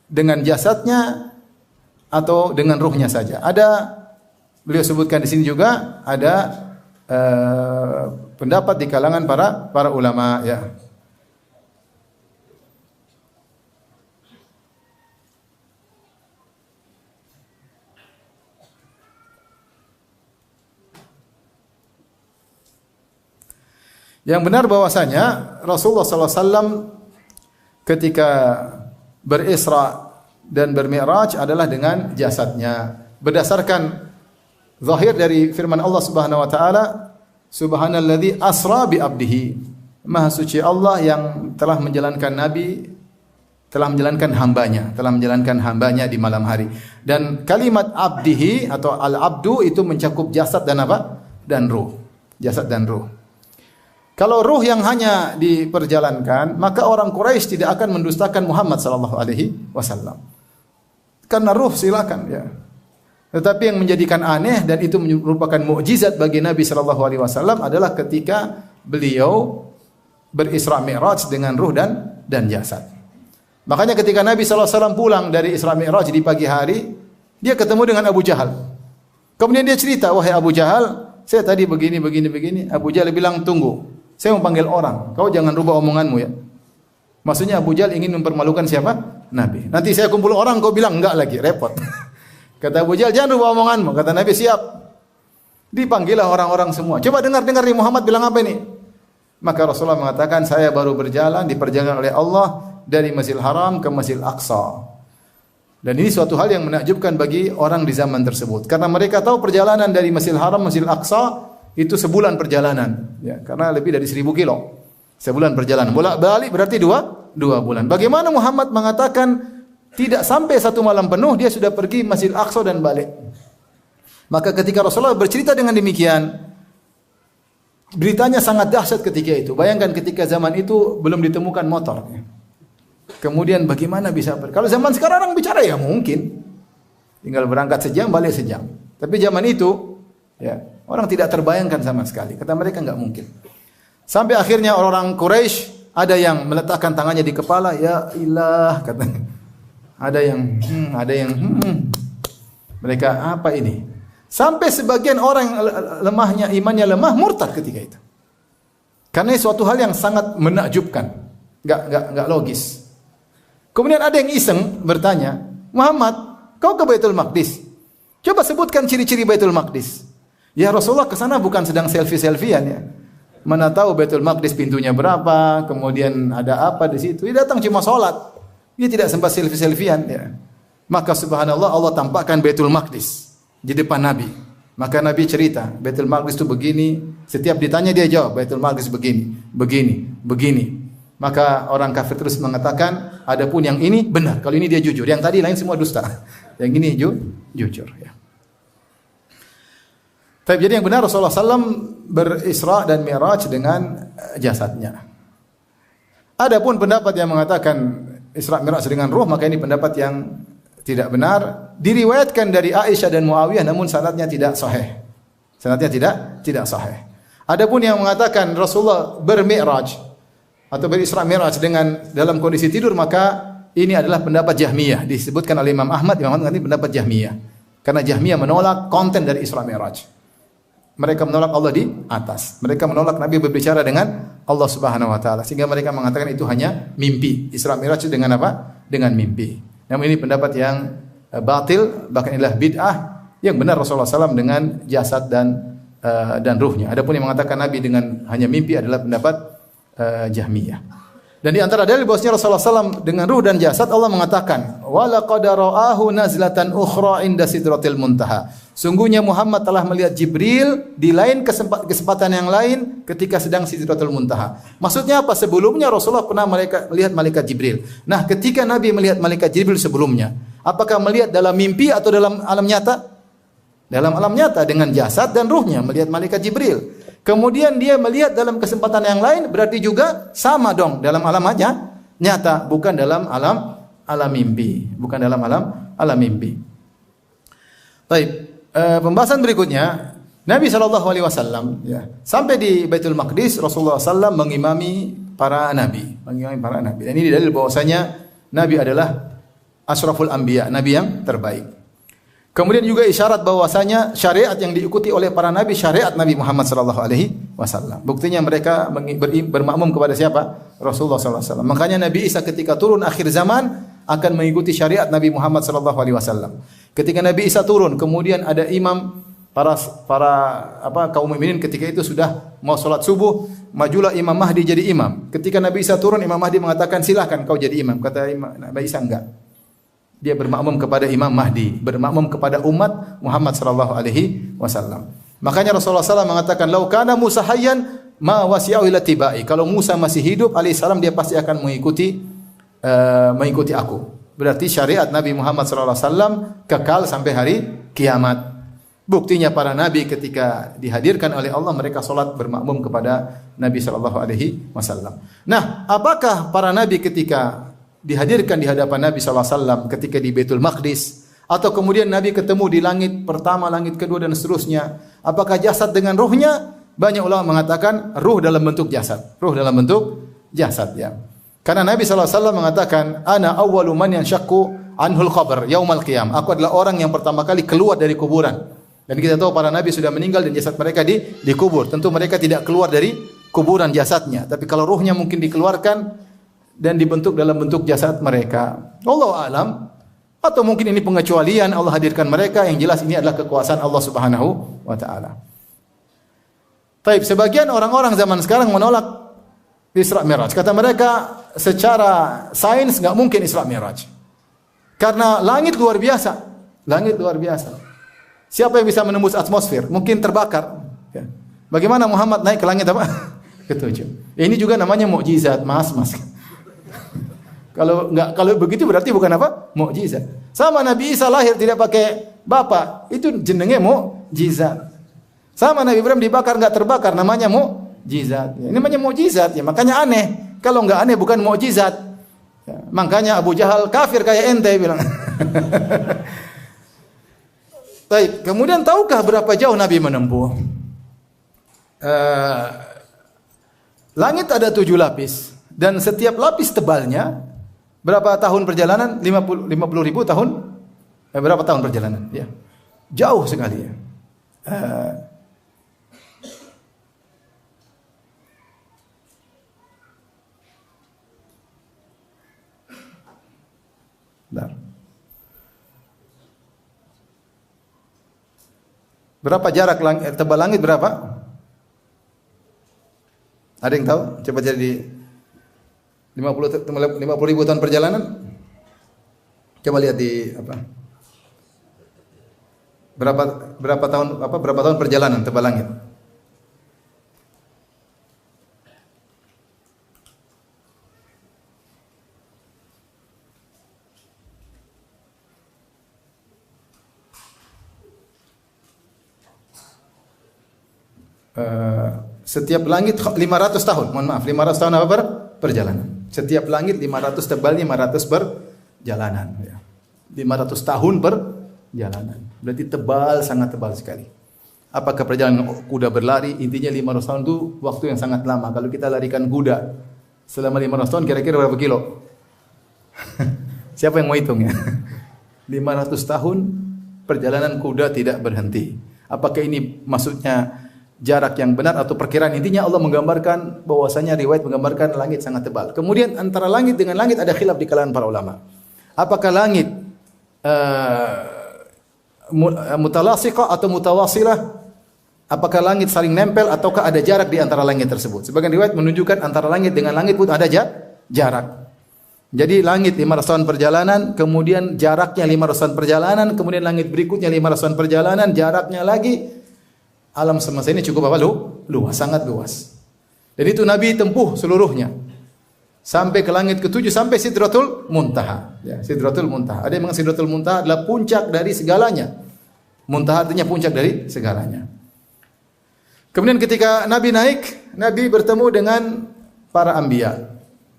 dengan jasadnya atau dengan ruhnya saja? Ada, beliau sebutkan di sini juga ada pendapat di kalangan para ulama ya. Yang benar bahwasanya Rasulullah SAW ketika berisra dan bermi'raj adalah dengan jasadnya. Berdasarkan zahir dari firman Allah Subhanahu wa taala, Subhanalladzi asra bi abdihi. Maha suci Allah yang telah menjalankan nabi, telah menjalankan hambanya di malam hari. Dan kalimat abdihi atau al-abdu itu mencakup jasad dan apa? Dan ruh. Jasad dan ruh. Kalau ruh yang hanya diperjalankan, maka orang Quraisy tidak akan mendustakan Muhammad sallallahu alaihi wasallam. Karena ruh silakan ya. Tetapi yang menjadikan aneh dan itu merupakan mukjizat bagi Nabi sallallahu alaihi wasallam adalah ketika beliau berisra mi'raj dengan ruh dan jasad. Makanya ketika Nabi sallallahu alaihi wasallam pulang dari Isra Mi'raj di pagi hari, dia ketemu dengan Abu Jahal. Kemudian dia cerita, "Wahai Abu Jahal, saya tadi begini. Abu Jahal bilang, "Tunggu. Saya mau panggil orang. Kau jangan rubah omonganmu ya." Maksudnya Abu Jahal ingin mempermalukan siapa? Nabi. Nanti saya kumpul orang, kau bilang enggak lagi, repot. Kata Abu Jahal, "Jangan rubah omonganmu." Kata Nabi, "Siap." Dipanggillah orang-orang semua. Coba dengar nih Muhammad bilang apa ini? Maka Rasulullah mengatakan, "Saya baru berjalan, diperjalankan oleh Allah dari Masjidil Haram ke Masjidil Aqsa." Dan ini suatu hal yang menakjubkan bagi orang di zaman tersebut. Karena mereka tahu perjalanan dari Masjidil Haram Masjidil Aqsa itu sebulan perjalanan, ya, karena lebih dari 1000 kilo. Sebulan perjalanan. Bolak-balik berarti dua bulan. Bagaimana Muhammad mengatakan tidak sampai 1 malam penuh dia sudah pergi Masjidil Aqsa dan balik? Maka ketika Rasulullah bercerita dengan demikian, beritanya sangat dahsyat ketika itu. Bayangkan ketika zaman itu belum ditemukan motor. Kemudian bagaimana bisa kalau zaman sekarang orang bicara ya mungkin tinggal berangkat sejam balik sejam. Tapi zaman itu ya orang tidak terbayangkan sama sekali. Kata mereka enggak mungkin. Sampai akhirnya orang-orang Quraisy ada yang meletakkan tangannya di kepala, "Ya ilah," katanya. Ada yang mereka apa ini? Sampai sebagian orang lemahnya imannya lemah murtad ketika itu. Karena suatu hal yang sangat menakjubkan, enggak logis. Kemudian ada yang iseng bertanya, "Muhammad, kau ke Baitul Maqdis. Coba sebutkan ciri-ciri Baitul Maqdis." Ya Rasulullah ke sana bukan sedang selfie-selfian ya. Mana tahu Baitul Maqdis pintunya berapa, kemudian ada apa di situ. Dia datang cuma sholat. Dia tidak sempat selfie-selfian ya. Maka subhanallah Allah tampakkan Baitul Maqdis di depan Nabi. Maka Nabi cerita, Baitul Maqdis itu begini. Setiap ditanya dia jawab, Baitul Maqdis begini. Maka orang kafir terus mengatakan, adapun yang ini benar. Kalau ini dia jujur. Yang tadi lain semua dusta. Yang ini jujur ya. Tapi jadi yang benar Rasulullah SAW berisra dan mi'raj dengan jasadnya. Adapun pendapat yang mengatakan isra mi'raj dengan ruh, maka ini pendapat yang tidak benar. Diriwayatkan dari Aisyah dan Muawiyah, namun sanadnya tidak sahih. Sanadnya tidak sahih. Adapun yang mengatakan Rasulullah bermi'raj atau berisra mi'raj dengan dalam kondisi tidur, maka ini adalah pendapat Jahmiyah. Disebutkan oleh Imam Ahmad ini pendapat Jahmiyah. Karena Jahmiyah menolak konten dari isra mi'raj. Mereka menolak Allah di atas. Mereka menolak Nabi berbicara dengan Allah Subhanahu wa taala. Sehingga mereka mengatakan itu hanya mimpi. Isra Mi'raj dengan apa? Dengan mimpi. Namun ini pendapat yang batil, bahkan inilah bid'ah. Yang benar Rasulullah SAW dengan jasad dan ruhnya. Adapun yang mengatakan Nabi dengan hanya mimpi adalah pendapat Jahmiyah. Dan di antara dalil bahwasanya Rasulullah SAW dengan ruh dan jasad, Allah mengatakan, "Wa laqad ra'ahu nazlatan ukhra inda sidratil muntaha." Sungguhnya Muhammad telah melihat Jibril di lain kesempatan yang lain ketika sedang sidratul muntaha. Maksudnya apa? Sebelumnya Rasulullah pernah melihat malaikat Jibril. Nah, ketika Nabi melihat malaikat Jibril sebelumnya, apakah melihat dalam mimpi atau dalam alam nyata? Dalam alam nyata dengan jasad dan ruhnya melihat malaikat Jibril. Kemudian dia melihat dalam kesempatan yang lain, berarti juga sama dong dalam alam nyata, bukan dalam alam mimpi, bukan dalam alam mimpi. Baik, pembahasan berikutnya, Nabi SAW ya, sampai di Baitul Maqdis, Rasulullah SAW mengimami para nabi. Dan ini dalil bahwasanya Nabi adalah asyraful anbiya, nabi yang terbaik. Kemudian juga isyarat bahwasanya syariat yang diikuti oleh para nabi syariat Nabi Muhammad sallallahu alaihi wasallam. Buktinya mereka bermakmum kepada siapa? Rasulullah sallallahu alaihi wasallam. Makanya Nabi Isa ketika turun akhir zaman akan mengikuti syariat Nabi Muhammad sallallahu alaihi wasallam. Ketika Nabi Isa turun, kemudian ada imam para kaum mukminin ketika itu sudah mau salat subuh, majulah Imam Mahdi jadi imam. Ketika Nabi Isa turun, Imam Mahdi mengatakan, "Silakan kau jadi imam." Kata Nabi Isa, enggak. Dia bermakmum kepada Imam Mahdi, bermakmum kepada umat Muhammad sallallahu alaihi wasallam. Makanya Rasulullah SAW mengatakan, "Lau kana Musa hayyan ma wasi'ahu illa tibai." Kalau Musa masih hidup alaihissalam, dia pasti akan mengikuti aku. Berarti syariat Nabi Muhammad sallallahu alaihi wasallam kekal sampai hari kiamat. Buktinya para nabi ketika dihadirkan oleh Allah, mereka salat bermakmum kepada Nabi sallallahu alaihi wasallam. Nah, apakah para nabi ketika dihadirkan di hadapan Nabi sallallahu alaihi wasallam ketika di Baitul Maqdis, atau kemudian Nabi ketemu di langit pertama, langit kedua dan seterusnya, apakah jasad dengan ruhnya? Banyak ulama mengatakan ruh dalam bentuk jasad. Ruh dalam bentuk jasad, ya. Karena Nabi sallallahu alaihi wasallam mengatakan, "Ana awwalu man yanshaqqu anhul qabr yaumal qiyam." Aku adalah orang yang pertama kali keluar dari kuburan. Dan kita tahu para nabi sudah meninggal dan jasad mereka dikubur. Tentu mereka tidak keluar dari kuburan jasadnya, tapi kalau ruhnya mungkin dikeluarkan dan dibentuk dalam bentuk jasad mereka. Wallahu a'lam. Atau mungkin ini pengecualian, Allah hadirkan mereka, yang jelas ini adalah kekuasaan Allah Subhanahu wa taala. Taib, sebagian orang-orang zaman sekarang menolak Isra Mi'raj. Kata mereka secara sains enggak mungkin Isra Mi'raj. Karena langit luar biasa. Langit luar biasa. Siapa yang bisa menembus atmosfer? Mungkin terbakar. Ya. Bagaimana Muhammad naik ke langit apa? Ketujuh. Ini juga namanya mukjizat, Mas. Kalau begitu berarti bukan apa? Mukjizat. Sama Nabi Isa lahir tidak pakai bapak, itu jenenge mukjizat. Sama Nabi Ibrahim dibakar enggak terbakar, namanya mukjizat. Ini namanya mukjizat, ya makanya aneh. Kalau enggak aneh bukan mukjizat. Ya, makanya Abu Jahal kafir kayak ente bilang. Baik, kemudian tahukah berapa jauh Nabi menempuh? Langit ada 7 lapis dan setiap lapis tebalnya berapa tahun perjalanan? 50 ribu tahun? Berapa tahun perjalanan? Ya. Jauh sekali ya. Berapa jarak tebal langit berapa? Ada yang tahu? Coba jadi 50 ribu tahun perjalanan. Coba lihat di apa? Berapa tahun perjalanan tebal langit? Setiap langit 500 tahun. Mohon maaf, 500 tahun apa perjalanan. Setiap langit 500 tebalnya 500 perjalanan ya. 500 tahun perjalanan. Berarti tebal, sangat tebal sekali. Apakah perjalanan kuda berlari? Intinya 500 tahun itu waktu yang sangat lama. Kalau kita larikan kuda selama 500 tahun kira-kira berapa kilo? Siapa yang mau hitung ya? 500 tahun perjalanan kuda tidak berhenti. Apakah ini maksudnya jarak yang benar atau perkiraan? Intinya Allah menggambarkan bahwasanya riwayat menggambarkan langit sangat tebal. Kemudian antara langit dengan langit ada khilaf di kalangan para ulama. Apakah langit mutalasiqah atau mutawasilah? Apakah langit saling nempel ataukah ada jarak di antara langit tersebut? Sebagian riwayat menunjukkan antara langit dengan langit pun ada jarak. Jadi langit 500 tahun perjalanan, kemudian jaraknya 500 tahun perjalanan, kemudian langit berikutnya 500 tahun perjalanan, jaraknya lagi. Alam semesta ini cukup apa? Luas, sangat luas. Dan itu Nabi tempuh seluruhnya. Sampai ke langit ke-7, sampai Sidratul Muntaha. Ya, Sidratul Muntaha. Ada yang mengatakan Sidratul Muntaha adalah puncak dari segalanya. Muntaha artinya puncak dari segalanya. Kemudian ketika Nabi naik, Nabi bertemu dengan para anbiya.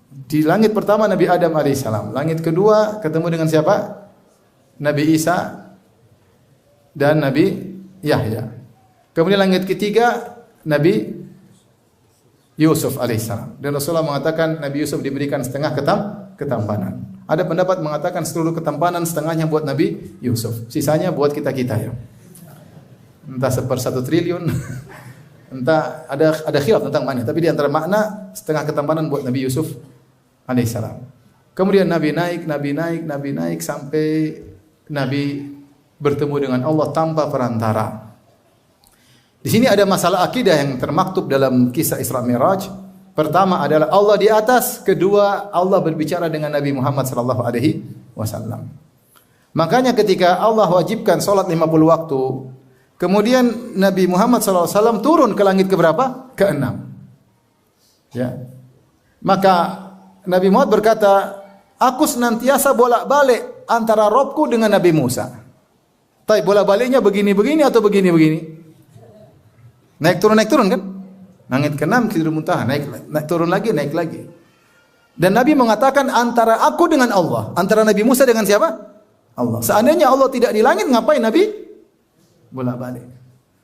Di langit pertama Nabi Adam alaihissalam. Langit kedua ketemu dengan siapa? Nabi Isa dan Nabi Yahya. Kemudian langit ketiga Nabi Yusuf alaihissalam. Dan Rasulullah mengatakan Nabi Yusuf diberikan setengah ketampanan. Ada pendapat mengatakan seluruh ketampanan setengahnya buat Nabi Yusuf, sisanya buat kita-kita ya. Entah 1/1 triliun, entah ada khilaf tentang mana, tapi di antara makna setengah ketampanan buat Nabi Yusuf alaihissalam. Kemudian Nabi naik sampai Nabi bertemu dengan Allah tanpa perantara. Di sini ada masalah akidah yang termaktub dalam kisah Isra Mi'raj. Pertama adalah Allah di atas, kedua Allah berbicara dengan Nabi Muhammad sallallahu alaihi wasallam. Makanya ketika Allah wajibkan salat 50 waktu, kemudian Nabi Muhammad sallallahu alaihi wasallam turun ke langit ke berapa? Ke-6. Ya. Maka Nabi Muhammad berkata, "Aku senantiasa bolak-balik antara Robku dengan Nabi Musa." Tapi bolak-baliknya begini-begini atau begini-begini? Naik turun kan? Langit ke-6 Sidratul Muntaha, naik turun lagi, naik lagi. Dan Nabi mengatakan antara aku dengan Allah, antara Nabi Musa dengan siapa? Allah. Seandainya Allah tidak di langit, ngapain Nabi bolak-balik?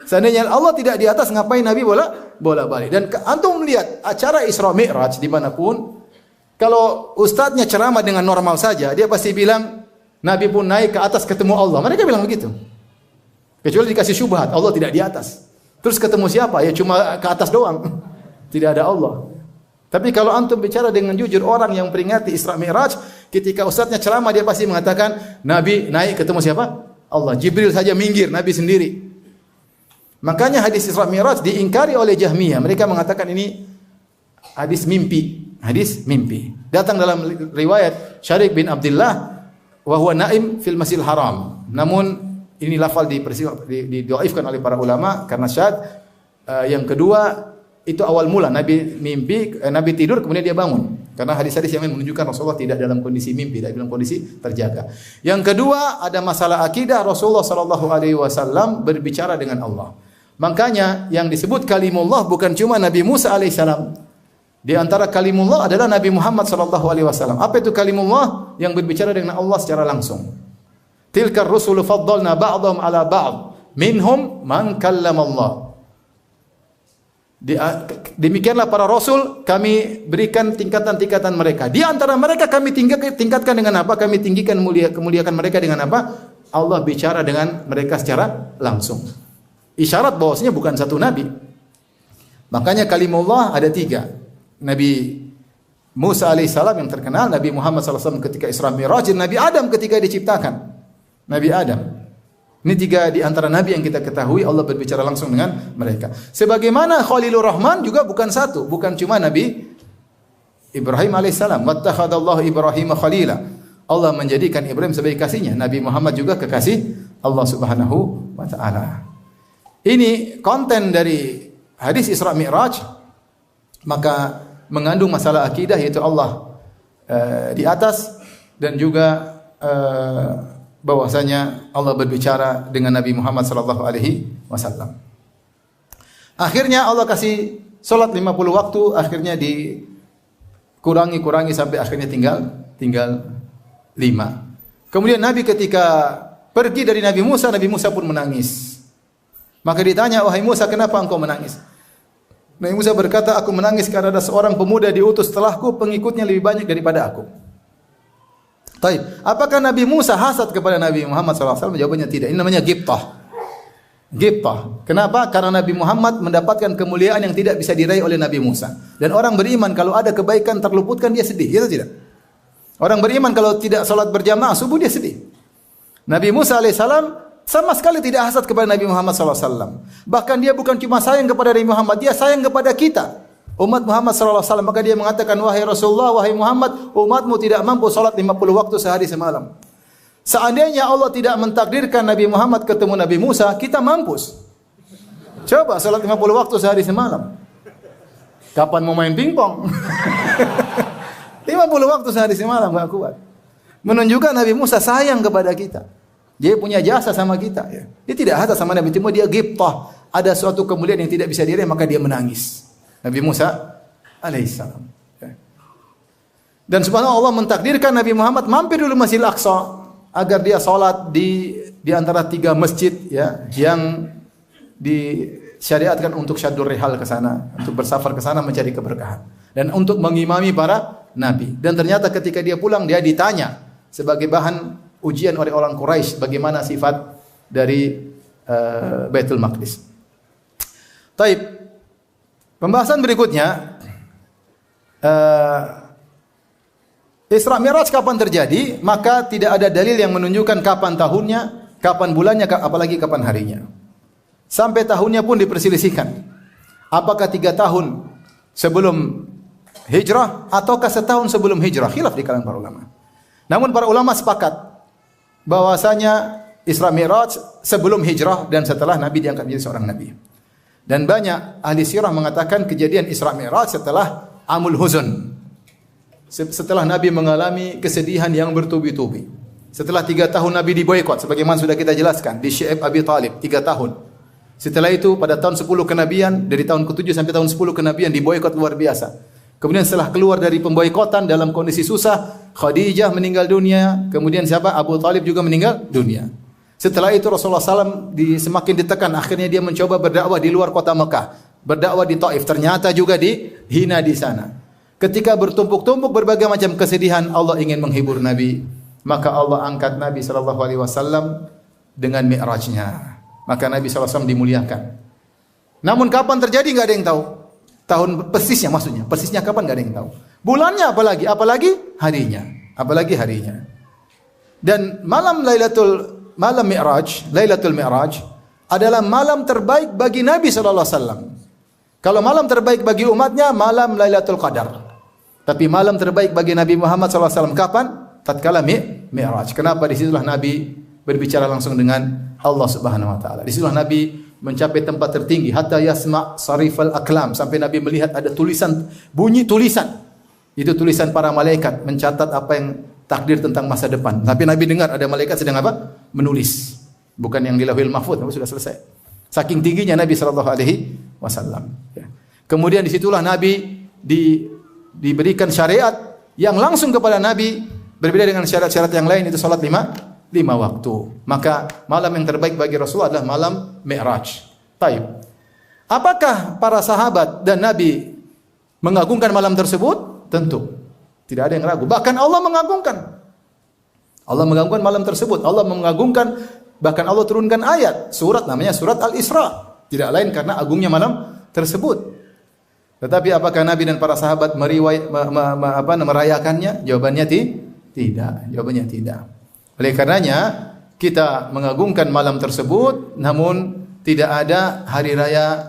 Seandainya Allah tidak di atas, ngapain Nabi bolak-balik? Dan antum melihat acara Isra Mi'raj dimanapun, kalau ustadznya ceramah dengan normal saja, dia pasti bilang Nabi pun naik ke atas ketemu Allah. Mereka bilang begitu. Kecuali dikasih syubhat, Allah tidak di atas. Terus ketemu siapa? Ya cuma ke atas doang. Tidak ada Allah. Tapi kalau antum bicara dengan jujur, orang yang peringati Isra Mi'raj, ketika ustadznya ceramah dia pasti mengatakan Nabi naik ketemu siapa? Allah. Jibril saja minggir, Nabi sendiri. Makanya hadis Isra Mi'raj diingkari oleh Jahmiyah. Mereka mengatakan ini hadis mimpi. Hadis mimpi. Datang dalam riwayat Syarif bin Abdullah, wa huwa naim fil Masjidil Haram. Namun ini lafal didoifkan oleh para ulama karena syad. Yang kedua itu awal mula Nabi mimpi, Nabi tidur kemudian dia bangun. Karena hadis-hadis yang menunjukkan Rasulullah tidak dalam kondisi mimpi, tidak dalam kondisi terjaga. Yang kedua ada masalah akidah, Rasulullah sallallahu alaihi wasallam berbicara dengan Allah. Makanya yang disebut kalimullah bukan cuma Nabi Musa alaihissalam. Di antara kalimullah adalah Nabi Muhammad sallallahu alaihi wasallam. Apa itu kalimullah? Yang berbicara dengan Allah secara langsung. Tilkar rusulu faddalna ba'dhum ala ba'd minhum man kallamallah. Demikianlah para rasul kami berikan tingkatan-tingkatan mereka. Di antara mereka kami tingkatkan dengan apa? Kami tinggikan kemuliakan mereka dengan apa? Allah bicara dengan mereka secara langsung. Isyarat bahwasanya bukan satu nabi. Makanya kalimullah ada 3. Nabi Musa alaihissalam yang terkenal, Nabi Muhammad SAW ketika Isra Mi'raj, Nabi Adam ketika diciptakan. Nabi Adam. Ini 3 di antara nabi yang kita ketahui Allah berbicara langsung dengan mereka. Sebagaimana Khalilur Rahman juga bukan satu, bukan cuma Nabi Ibrahim alaihissalam. Wattakhadallahu Ibrahim khalila. Allah menjadikan Ibrahim sebagai kasihnya. Nabi Muhammad juga kekasih Allah Subhanahu wa taala. Ini konten dari hadis Isra Mi'raj, maka mengandung masalah akidah yaitu Allah di atas dan juga bahwasanya Allah berbicara dengan Nabi Muhammad sallallahu alaihi wasallam. Akhirnya Allah kasih salat 50 waktu, akhirnya dikurangi sampai akhirnya tinggal 5. Kemudian Nabi ketika pergi dari Nabi Musa pun menangis. Maka ditanya, "Wahai Musa, kenapa engkau menangis?" Nabi Musa berkata, "Aku menangis karena ada seorang pemuda diutus setelahku, pengikutnya lebih banyak daripada aku." Taib. Apakah Nabi Musa hasad kepada Nabi Muhammad SAW? Jawabannya tidak. Ini namanya ghibtah. Ghibtah. Kenapa? Karena Nabi Muhammad mendapatkan kemuliaan yang tidak bisa diraih oleh Nabi Musa. Dan orang beriman kalau ada kebaikan terluputkan dia sedih. Ya atau tidak? Orang beriman kalau tidak salat berjamaah subuh dia sedih. Nabi Musa alaihissalam sama sekali tidak hasad kepada Nabi Muhammad SAW. Bahkan dia bukan cuma sayang kepada Nabi Muhammad, dia sayang kepada kita. Umat Muhammad SAW, maka dia mengatakan, "Wahai Rasulullah, wahai Muhammad, umatmu tidak mampu salat 50 waktu sehari semalam. Seandainya Allah tidak mentakdirkan Nabi Muhammad ketemu Nabi Musa, kita mampus. Coba salat 50 waktu sehari semalam. Kapan mau main pingpong?" 50 waktu sehari semalam enggak kuat. Menunjukkan Nabi Musa sayang kepada kita. Dia punya jasa sama kita. Dia tidak hasad sama Nabi, cuma dia ghibtah. Ada suatu kemuliaan yang tidak bisa diraih, maka dia menangis. Nabi Musa alaihissalam. Dan subhanallah Allah mentakdirkan Nabi Muhammad mampir dulu Masjidil Aqsa agar dia salat di antara 3 masjid ya yang disyariatkan untuk syaddur rihal ke sana, untuk bersafar ke sana mencari keberkahan dan untuk mengimami para Nabi. Dan ternyata ketika dia pulang dia ditanya sebagai bahan ujian oleh orang Quraisy bagaimana sifat dari Baitul Maqdis. Taib. Pembahasan berikutnya Isra Mi'raj kapan terjadi? Maka tidak ada dalil yang menunjukkan kapan tahunnya, kapan bulannya, apalagi kapan harinya. Sampai tahunnya pun diperselisihkan. Apakah 3 tahun sebelum hijrah ataukah setahun sebelum hijrah? Khilaf di kalangan para ulama. Namun para ulama sepakat bahwasanya Isra Mi'raj sebelum hijrah dan setelah Nabi diangkat menjadi seorang nabi. Dan banyak ahli sirah mengatakan kejadian Isra Mi'raj setelah Amul Huzun. Setelah Nabi mengalami kesedihan yang bertubi-tubi. Setelah 3 tahun Nabi diboikot sebagaimana sudah kita jelaskan di Syi'ab Abi Talib 3 tahun. Setelah itu pada tahun 10 kenabian, dari tahun ke-7 sampai tahun 10 kenabian diboikot luar biasa. Kemudian setelah keluar dari pemboikotan dalam kondisi susah, Khadijah meninggal dunia, kemudian siapa? Abu Talib juga meninggal dunia. Setelah itu Rasulullah SAW semakin ditekan, akhirnya dia mencoba berdakwah di luar kota Mekah, berdakwah di Taif, ternyata juga dihina di sana. Ketika bertumpuk-tumpuk berbagai macam kesedihan, Allah ingin menghibur Nabi, maka Allah angkat Nabi SAW dengan Mi'rajnya. Maka Nabi SAW dimuliakan. Namun kapan terjadi enggak ada yang tahu. Tahun persisnya maksudnya. Persisnya kapan enggak ada yang tahu. Bulannya apalagi harinya. Apalagi harinya. Dan malam Lailatul Mi'raj adalah malam terbaik bagi Nabi SAW. Kalau malam terbaik bagi umatnya, malam Lailatul Qadar. Tapi malam terbaik bagi Nabi Muhammad SAW kapan? Tatkala Mi'raj. Kenapa? Disitulah Nabi berbicara langsung dengan Allah Subhanahu Wa Taala. Disitulah Nabi mencapai tempat tertinggi. Hatta yasma' sarifal aklam. Sampai Nabi melihat ada tulisan, bunyi tulisan. Itu tulisan para malaikat mencatat apa yang takdir tentang masa depan. Tapi Nabi dengar ada malaikat sedang apa? Menulis. Bukan yang di Lauhil Mahfuz, sudah selesai. Saking tingginya Nabi SAW. Ya. Kemudian disitulah Nabi diberikan syariat yang langsung kepada Nabi, berbeda dengan syariat-syariat yang lain, itu salat 5 waktu. Maka malam yang terbaik bagi Rasulullah adalah malam Mi'raj. Taib. Apakah para sahabat dan Nabi mengagungkan malam tersebut? Tentu. Tidak ada yang ragu. Bahkan Allah mengagungkan. Allah mengagungkan malam tersebut. Allah mengagungkan, bahkan Allah turunkan ayat. Surat namanya surat Al-Isra. Tidak lain karena agungnya malam tersebut. Tetapi apakah Nabi dan para sahabat merayakannya? Jawabannya tidak. Jawabannya tidak. Oleh karenanya kita mengagungkan malam tersebut, namun tidak ada hari raya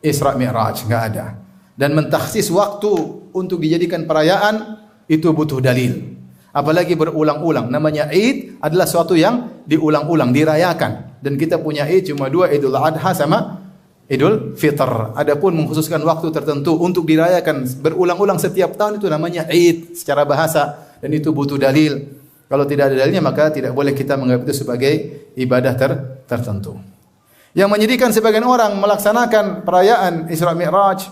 Isra Mi'raj, enggak ada. Dan mentakhsis waktu untuk dijadikan perayaan itu butuh dalil. Apalagi berulang-ulang. Namanya Id adalah suatu yang diulang-ulang, dirayakan. Dan kita punya Id cuma 2, Idul Adha sama Idul Fitr. Adapun mengkhususkan waktu tertentu untuk dirayakan berulang-ulang setiap tahun itu namanya Id secara bahasa, dan itu butuh dalil. Kalau tidak ada dalilnya maka tidak boleh kita menganggap itu sebagai ibadah tertentu. Yang menyedihkan sebagian orang melaksanakan perayaan Isra Mi'raj,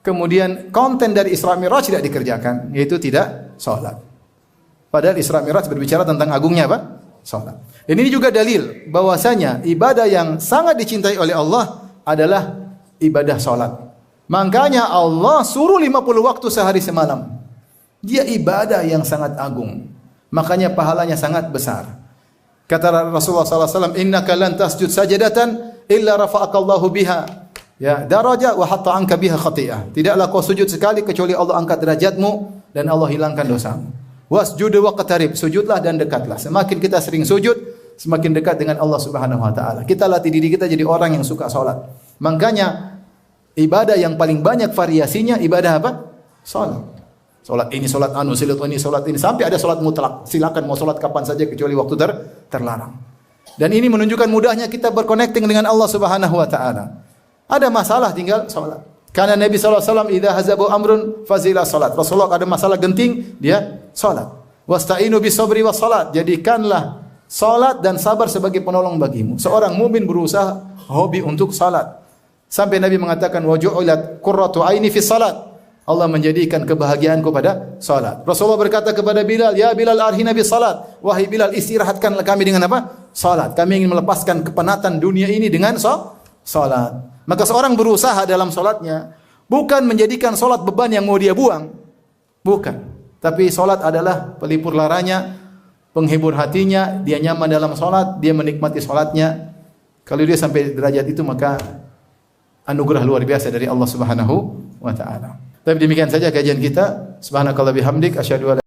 kemudian konten dari Isra Mi'raj tidak dikerjakan, yaitu tidak salat. Padahal Isra Mi'raj berbicara tentang agungnya apa? Salat. Dan ini juga dalil bahwasanya ibadah yang sangat dicintai oleh Allah adalah ibadah salat. Makanya Allah suruh 50 waktu sehari semalam. Dia ibadah yang sangat agung. Makanya pahalanya sangat besar. Kata Rasulullah SAW, innaka lan tasjud sajadatan illa rafa'akallahu biha ya daraja wa hatta anka biha khati'ah. Tidaklah kau sujud sekali kecuali Allah angkat derajatmu dan Allah hilangkan dosamu. Wasjud waqtarib, sujudlah dan dekatlah. Semakin kita sering sujud, semakin dekat dengan Allah Subhanahu Wa Taala. Kita latih diri kita jadi orang yang suka salat. Makanya ibadah yang paling banyak variasinya ibadah apa? Salat. Salat ini, salat anu, salat ini, sampai ada salat mutlak. Silakan mau salat kapan saja kecuali waktu terlarang. Dan ini menunjukkan mudahnya kita berconnecting dengan Allah Subhanahu Wa Taala. Ada masalah tinggal salat. Karena Nabi SAW idza hazabu amrun fazila salat. Rasulullah ada masalah genting, dia salat. Wasta'inu bisabri was salat. Jadikanlah salat dan sabar sebagai penolong bagimu. Seorang mukmin berusaha hobi untuk salat. Sampai Nabi mengatakan waju'ulat qurratu aini fi salat. Allah menjadikan kebahagiaanku pada salat. Rasulullah berkata kepada Bilal, "Ya Bilal arhina bis salat." Wahai Bilal, istirahatkanlah kami dengan apa? Salat. Kami ingin melepaskan kepenatan dunia ini dengan salat. Maka seorang berusaha dalam salatnya bukan menjadikan salat beban yang mau dia buang. Bukan. Tapi salat adalah pelipur laranya, penghibur hatinya, dia nyaman dalam salat, dia menikmati salatnya. Kalau dia sampai derajat itu maka anugerah luar biasa dari Allah Subhanahu wa taala. Tapi demikian saja kajian kita. Subhanakallah bihamdik asyhadu an